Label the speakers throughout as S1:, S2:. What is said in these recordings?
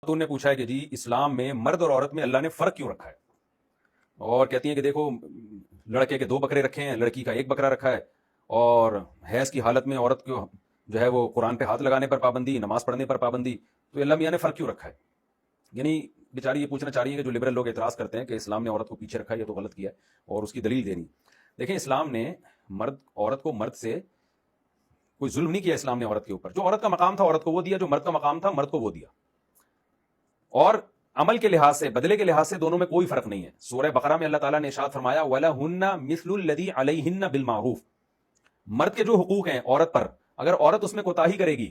S1: خاتون نے پوچھا ہے کہ جی اسلام میں مرد اور عورت میں اللہ نے فرق کیوں رکھا ہے، اور کہتی ہیں کہ دیکھو لڑکے کے 2 بکرے رکھے ہیں، لڑکی کا 1 بکرا رکھا ہے، اور حیض کی حالت میں عورت کو جو ہے وہ قرآن پہ ہاتھ لگانے پر پابندی، نماز پڑھنے پر پابندی، تو اللہ میاں نے فرق کیوں رکھا ہے؟ یعنی بیچاری یہ پوچھنا چاہ رہی ہے کہ جو لبرل لوگ اعتراض کرتے ہیں کہ اسلام نے عورت کو پیچھے رکھا ہے، یہ تو غلط کیا ہے، اور اس کی دلیل دے رہی۔ دیکھیں اسلام نے عورت کو مرد سے کوئی ظلم نہیں کیا، اسلام نے عورت کے اوپر جو عورت کا مقام تھا عورت کو وہ دیا، جو مرد کا مقام تھا مرد کو وہ دیا، اور عمل کے لحاظ سے بدلے کے لحاظ سے دونوں میں کوئی فرق نہیں ہے۔ سورہ بقرہ میں اللہ تعالیٰ نے ارشاد فرمایا وَلَهُنَّ مِثْلُ الَّذِي عَلَيْهِنَّ بِالْمَعْرُوفِ، مرد کے جو حقوق ہیں عورت پر، اگر عورت اس میں کوتاہی کرے گی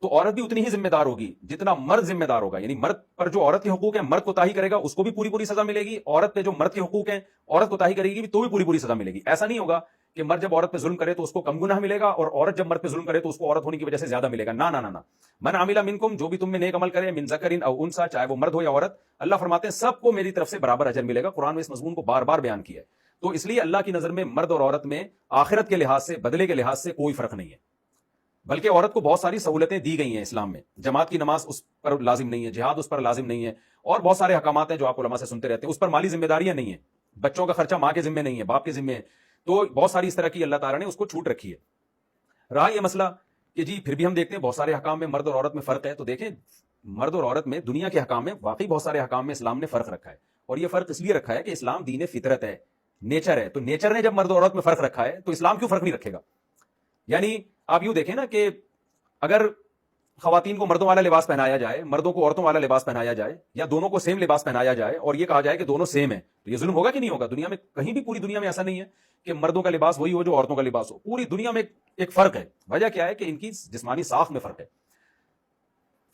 S1: تو عورت بھی اتنی ہی ذمہ دار ہوگی جتنا مرد ذمہ دار ہوگا، یعنی مرد پر جو عورت کے حقوق ہیں مرد کوتاہی کرے گا اس کو بھی پوری پوری سزا ملے گی، عورت پہ جو مرد کے حقوق ہیں عورت کوتاہی کرے گی تو بھی پوری پوری سزا ملے گی۔ ایسا نہیں ہوگا کہ مرد جب عورت پہ ظلم کرے تو اس کو کم گناہ ملے گا اور عورت جب مرد پہ ظلم کرے تو اس کو عورت ہونے کی وجہ سے زیادہ ملے گا۔ نہ نہ نہ، من عمل منکم، جو بھی تم میں نیک عمل کرے، من ذکر او انثی، چاہے وہ مرد ہو یا عورت، اللہ فرماتے ہیں سب کو میری طرف سے برابر اجر ملے گا۔ قرآن میں اس مضمون کو بار بار بیان کیا ہے، تو اس لیے اللہ کی نظر میں مرد اور عورت میں آخرت کے لحاظ سے بدلے کے لحاظ سے کوئی فرق نہیں ہے، بلکہ عورت کو بہت ساری سہولتیں دی گئی ہیں اسلام میں۔ جماعت کی نماز اس پر لازم نہیں ہے، جہاد اس پر لازم نہیں ہے، اور بہت سارے احکامات ہیں جو آپ علماء سے سنتے رہتے ہیں، اس پر مالی ذمہ داریاں نہیں ہیں، بچوں کا خرچہ ماں کے ذمہ نہیں ہے باپ کے ذمہ ہے، تو بہت ساری اس طرح کی اللہ تعالیٰ نے اس کو چھوٹ رکھی ہے۔ رہا یہ مسئلہ کہ جی پھر بھی ہم دیکھتے ہیں بہت سارے احکام میں مرد اور عورت میں فرق ہے، تو دیکھیں مرد اور عورت میں دنیا کے احکام میں واقعی بہت سارے احکام میں اسلام نے فرق رکھا ہے، اور یہ فرق اس لیے رکھا ہے کہ اسلام دین فطرت ہے، نیچر ہے، تو نیچر نے جب مرد اور عورت میں فرق رکھا ہے تو اسلام کیوں فرق نہیں رکھے گا؟ یعنی آپ یوں دیکھیں نا کہ اگر خواتین کو مردوں والا لباس پہنایا جائے، مردوں کو عورتوں والا لباس پہنایا جائے، یا دونوں کو سیم لباس پہنایا جائے اور یہ کہا جائے کہ دونوں سیم ہیں، تو یہ ظلم ہوگا کہ نہیں ہوگا؟ دنیا میں کہیں بھی پوری دنیا میں ایسا نہیں ہے کہ مردوں کا لباس وہی ہو جو عورتوں کا لباس ہو، پوری دنیا میں ایک فرق ہے۔ وجہ کیا ہے کہ ان کی جسمانی ساخت میں فرق ہے۔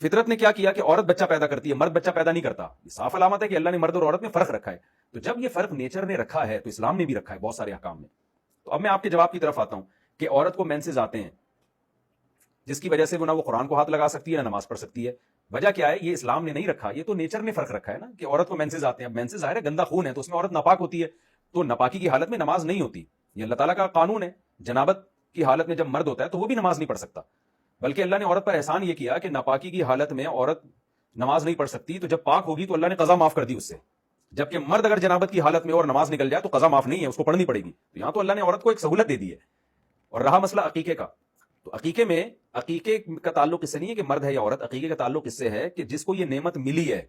S1: فطرت نے کیا کیا کہ عورت بچہ پیدا کرتی ہے، مرد بچہ پیدا نہیں کرتا، یہ صاف علامت ہے کہ اللہ نے مرد اور عورت میں فرق رکھا ہے۔ تو جب یہ فرق نیچر نے رکھا ہے تو اسلام نے بھی رکھا ہے بہت سارے احکام میں۔ تو اب میں آپ کے جواب کی طرف آتا ہوں کہ عورت کو مینسز آتے ہیں جس کی وجہ سے وہ نہ وہ قرآن کو ہاتھ لگا سکتی ہے نہ نماز پڑھ سکتی ہے۔ وجہ کیا ہے؟ یہ اسلام نے نہیں رکھا، یہ تو نیچر نے فرق رکھا ہے نا کہ عورت کو مینسز آتے ہیں۔ اب مینسز ظاہر ہے گندا خون ہے تو اس میں عورت ناپاک ہوتی ہے، تو ناپاکی کی حالت میں نماز نہیں ہوتی، یہ اللہ تعالیٰ کا قانون ہے۔ جنابت کی حالت میں جب مرد ہوتا ہے تو وہ بھی نماز نہیں پڑھ سکتا، بلکہ اللہ نے عورت پر احسان یہ کیا کہ ناپاکی کی حالت میں عورت نماز نہیں پڑھ سکتی، تو جب پاک ہوگی تو اللہ نے قضا معاف کر دی اس سے، جبکہ مرد اگر جنابت کی حالت میں اور نماز نکل جائے تو قضا معاف نہیں ہے، اس کو پڑھنی پڑے گی۔ تو یہاں تو اللہ نے عورت کو ایک سہولت دے دی ہے۔ اور رہا مسئلہ عقیقے کا، تو عقیقے کا تعلق اس سے نہیں ہے کہ مرد ہے یا عورت، عقیقے کا تعلق اس سے ہے کہ جس کو یہ نعمت ملی ہے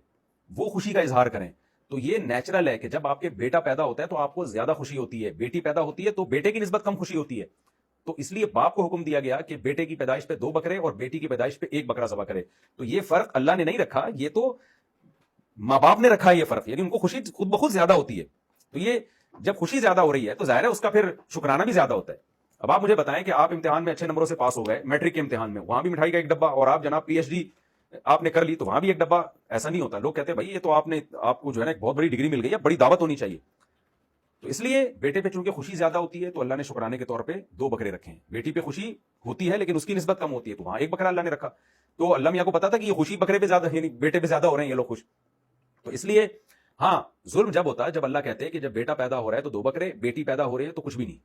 S1: وہ خوشی کا اظہار کریں۔ تو یہ نیچرل ہے کہ جب آپ کے بیٹا پیدا ہوتا ہے تو آپ کو زیادہ خوشی ہوتی ہے، بیٹی پیدا ہوتی ہے تو بیٹے کی نسبت کم خوشی ہوتی ہے، تو اس لیے باپ کو حکم دیا گیا کہ بیٹے کی پیدائش پہ 2 بکرے اور بیٹی کی پیدائش پہ 1 بکرا ذبح کرے۔ تو یہ فرق اللہ نے نہیں رکھا، یہ تو ماں باپ نے رکھا ہے یہ فرق، یعنی ان کو خوشی خود بخود زیادہ ہوتی ہے۔ تو یہ جب خوشی زیادہ ہو رہی ہے تو ظاہر ہے اس کا پھر شکرانہ بھی زیادہ ہوتا ہے۔ اب آپ مجھے بتائیں کہ آپ امتحان میں اچھے نمبروں سے پاس ہو گئے، میٹرک کے امتحان میں، وہاں بھی مٹھائی کا 1 ڈبہ، اور آپ جناب پی ایچ ڈی آپ نے کر لی تو وہاں بھی 1 ڈبہ، ایسا نہیں ہوتا۔ لوگ کہتے ہیں بھائی یہ تو آپ کو جو ہے نا ایک بہت بڑی ڈگری مل گئی ہے، بڑی دعوت ہونی چاہیے۔ تو اس لیے بیٹے پہ چونکہ خوشی زیادہ ہوتی ہے تو اللہ نے شکرانے کے طور پہ 2 بکرے رکھے ہیں۔ بیٹی پہ خوشی ہوتی ہے لیکن اس کی نسبت کم ہوتی ہے، تو وہاں 1 بکرا اللہ نے رکھا۔ تو اللہ میاں کو پتا تھا کہ یہ خوشی بکرے پہ زیادہ، یعنی بیٹے پہ زیادہ ہو رہے ہیں یہ لوگ خوش، تو اس لیے ہاں ظلم جب ہوتا ہے جب اللہ کہتے ہیں کہ جب بیٹا پیدا ہو رہا ہے تو 2 بکرے، بیٹی پیدا ہو رہی ہے تو کچھ بھی نہیں،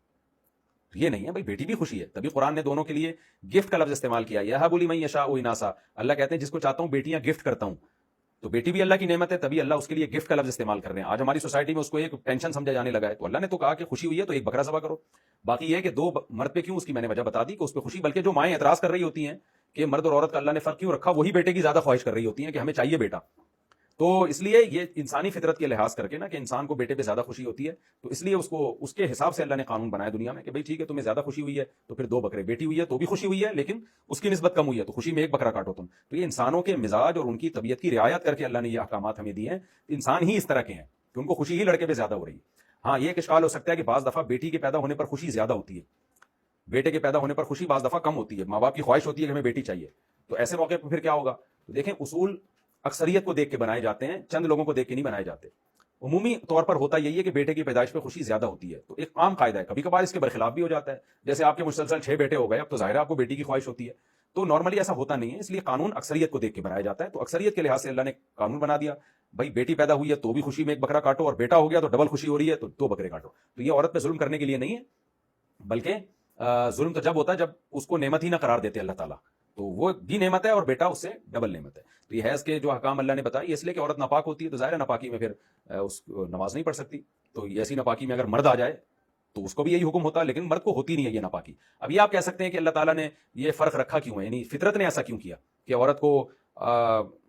S1: تو یہ نہیں ہے بھائی، بیٹی بھی خوشی ہے، تبھی قرآن نے دونوں کے لیے گفٹ کا لفظ استعمال کیا، یہب لمن یشاء اناسا، اللہ کہتے ہیں جس کو چاہتا ہوں بیٹیاں گفٹ کرتا ہوں، تو بیٹی بھی اللہ کی نعمت ہے، تبھی اللہ اس کے لیے گفٹ کا لفظ استعمال کر رہے ہیں۔ آج ہماری سوسائٹی میں اس کو ایک ٹینشن سمجھا جانے لگا ہے، تو اللہ نے تو کہا کہ خوشی ہوئی ہے تو 1 بکرا ذبح کرو۔ باقی یہ ہے کہ 2 مرد پہ کیوں، اس کی میں نے وجہ بتا دی کہ اس پہ خوشی، بلکہ جو مائیں اعتراض کر رہی ہوتی ہیں کہ مرد اور عورت کا اللہ نے فرق کیوں رکھا، وہی بیٹے کی زیادہ خواہش کر رہی ہوتی ہیں کہ ہمیں چاہیے بیٹا۔ تو اس لیے یہ انسانی فطرت کے لحاظ کر کے نا کہ انسان کو بیٹے پہ زیادہ خوشی ہوتی ہے، تو اس لیے اس کو اس کے حساب سے اللہ نے قانون بنایا دنیا میں کہ بھائی ٹھیک ہے تمہیں زیادہ خوشی ہوئی ہے تو پھر 2 بکرے، بیٹی ہوئی ہے تو بھی خوشی ہوئی ہے لیکن اس کی نسبت کم ہوئی ہے تو خوشی میں 1 بکرا کاٹو تم۔ تو یہ انسانوں کے مزاج اور ان کی طبیعت کی رعایت کر کے اللہ نے یہ احکامات ہمیں دیے ہیں، انسان ہی اس طرح کے ہیں کہ ان کو خوشی ہی لڑکے پہ زیادہ ہو رہی ہے۔ ہاں یہ ایک اشکال ہو سکتا ہے کہ بعض دفعہ بیٹی کے پیدا ہونے پر خوشی زیادہ ہوتی ہے، بیٹے کے پیدا ہونے پر خوشی بعض دفعہ کم ہوتی ہے، ماں باپ کی خواہش ہوتی ہے کہ ہمیں بیٹی چاہیے، تو ایسے موقع پہ پھر کیا ہوگا؟ تو دیکھیں اصول اکثریت کو دیکھ کے بنائے جاتے ہیں، چند لوگوں کو دیکھ کے نہیں بنائے جاتے۔ عمومی طور پر ہوتا یہی ہے کہ بیٹے کی پیدائش پہ خوشی زیادہ ہوتی ہے، تو ایک عام قاعدہ ہے، کبھی کبھار اس کے برخلاف بھی ہو جاتا ہے، جیسے آپ کے مسلسل 6 بیٹے ہو گئے، اب تو ظاہر ہے آپ کو بیٹی کی خواہش ہوتی ہے، تو نارملی ایسا ہوتا نہیں ہے، اس لیے قانون اکثریت کو دیکھ کے بنایا جاتا ہے۔ تو اکثریت کے لحاظ سے اللہ نے قانون بنا دیا، بھائی بیٹی پیدا ہوئی ہے تو بھی خوشی میں 1 بکرا کاٹو، اور بیٹا ہو گیا تو ڈبل خوشی ہو رہی ہے تو 2 بکرے کاٹو۔ تو یہ عورت پہ ظلم کرنے کے لیے نہیں ہے، بلکہ ظلم تو جب ہوتا ہے جب اس کو نعمت ہی نہ قرار دیتے اللہ تعالیٰ، تو وہ بھی نعمت ہے اور بیٹا اس سے ڈبل نعمت ہے. تو یہ حیض کے جو احکام اللہ نے بتائی اس لیے کہ عورت ناپاک ہوتی ہے تو ظاہر ہے ناپاکی میں پھر اس کو نماز نہیں پڑھ سکتی. تو ایسی ناپاکی میں اگر مرد آ جائے تو اس کو بھی یہی حکم ہوتا ہے, لیکن مرد کو ہوتی نہیں ہے یہ ناپاکی. اب یہ آپ کہہ سکتے ہیں کہ اللہ تعالیٰ نے یہ فرق رکھا کیوں ہے, یعنی فطرت نے ایسا کیوں کیا کہ عورت کو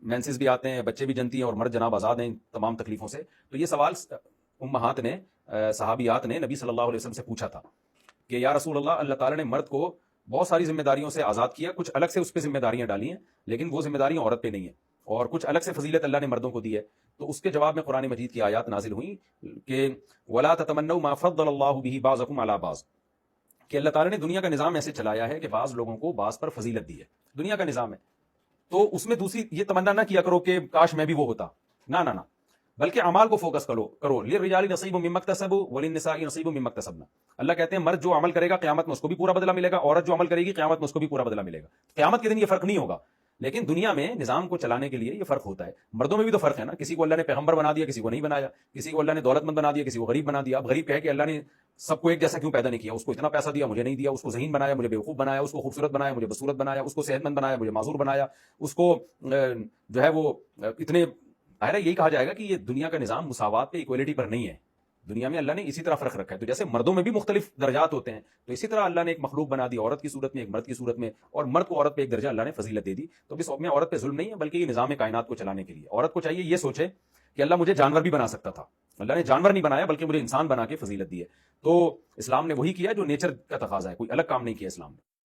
S1: مینسز بھی آتے ہیں, بچے بھی جنتی ہیں اور مرد جناب آزاد ہیں تمام تکلیفوں سے. تو یہ سوال امہات نے, صحابیات نے نبی صلی اللہ علیہ وسلم سے پوچھا تھا کہ یا رسول اللہ, اللہ تعالیٰ نے مرد کو بہت ساری ذمہ داریوں سے آزاد کیا, کچھ الگ سے اس پہ ذمہ داریاں ڈالی ہیں, لیکن وہ ذمہ داریاں عورت پہ نہیں ہیں, اور کچھ الگ سے فضیلت اللہ نے مردوں کو دی ہے. تو اس کے جواب میں قرآن مجید کی آیات نازل ہوئیں کہ وَلَا تَتَمَنَّوْا مَا فَضَّلَ اللَّهُ بِهِ بَعْضَكُمْ عَلَىٰ بَعْضٍ, کہ اللہ تعالیٰ نے دنیا کا نظام ایسے چلایا ہے کہ بعض لوگوں کو بعض پر فضیلت دی ہے. دنیا کا نظام ہے تو اس میں دوسری یہ تمنا نہ کیا کرو کہ کاش میں بھی وہ ہوتا, نہ نہ, بلکہ اعمال کو فوکس کرو. لِلرِّجَالِ نَصِيبٌ مِّمَّا اكْتَسَبُوا وَلِلنِّسَاءِ نَصِيبٌ مِّمَّا اكْتَسَبْنَ. اللہ کہتے ہیں مرد جو عمل کرے گا قیامت میں اس کو بھی پورا بدلہ ملے گا, عورت جو عمل کرے گی قیامت میں اس کو بھی پورا بدلہ ملے گا. قیامت کے دن یہ فرق نہیں ہوگا, لیکن دنیا میں نظام کو چلانے کے لیے یہ فرق ہوتا ہے. مردوں میں بھی تو فرق ہے نا, کسی کو اللہ نے پیغمبر بنا دیا, کسی کو نہیں بنایا, کسی کو اللہ نے دولت مند بنا دیا, کسی کو غریب بنا دیا. اب غریب کہے کہ اللہ نے سب کو ایک جیسا کیوں پیدا نہیں کیا, اس کو اتنا پیسہ دیا مجھے نہیں دیا, اس کو ذہین بنایا مجھے بیوقوف بنایا, اس کو خوبصورت بنایا مجھے بدصورت بنایا, اس کو صحت مند بنایا مجھے معذور بنایا, اس کو جو ہے وہ اتنے. ظاہر ہے یہی کہا جائے گا کہ یہ دنیا کا نظام مساوات پہ, ایکویلٹی پر نہیں ہے. دنیا میں اللہ نے اسی طرح فرق رکھا ہے. تو جیسے مردوں میں بھی مختلف درجات ہوتے ہیں, تو اسی طرح اللہ نے ایک مخلوق بنا دی عورت کی صورت میں, ایک مرد کی صورت میں, اور مرد کو عورت پہ ایک درجہ اللہ نے فضیلت دے دی. تو اس میں عورت پہ ظلم نہیں ہے, بلکہ یہ نظام کائنات کو چلانے کے لیے عورت کو چاہیے یہ سوچے کہ اللہ مجھے جانور بھی بنا سکتا تھا, اللہ نے جانور نہیں بنایا بلکہ مجھے انسان بنا کے فضیلت دی ہے. تو اسلام نے وہی کیا جو نیچر کا تقاضا ہے, کوئی الگ کام نہیں کیا اسلام نے.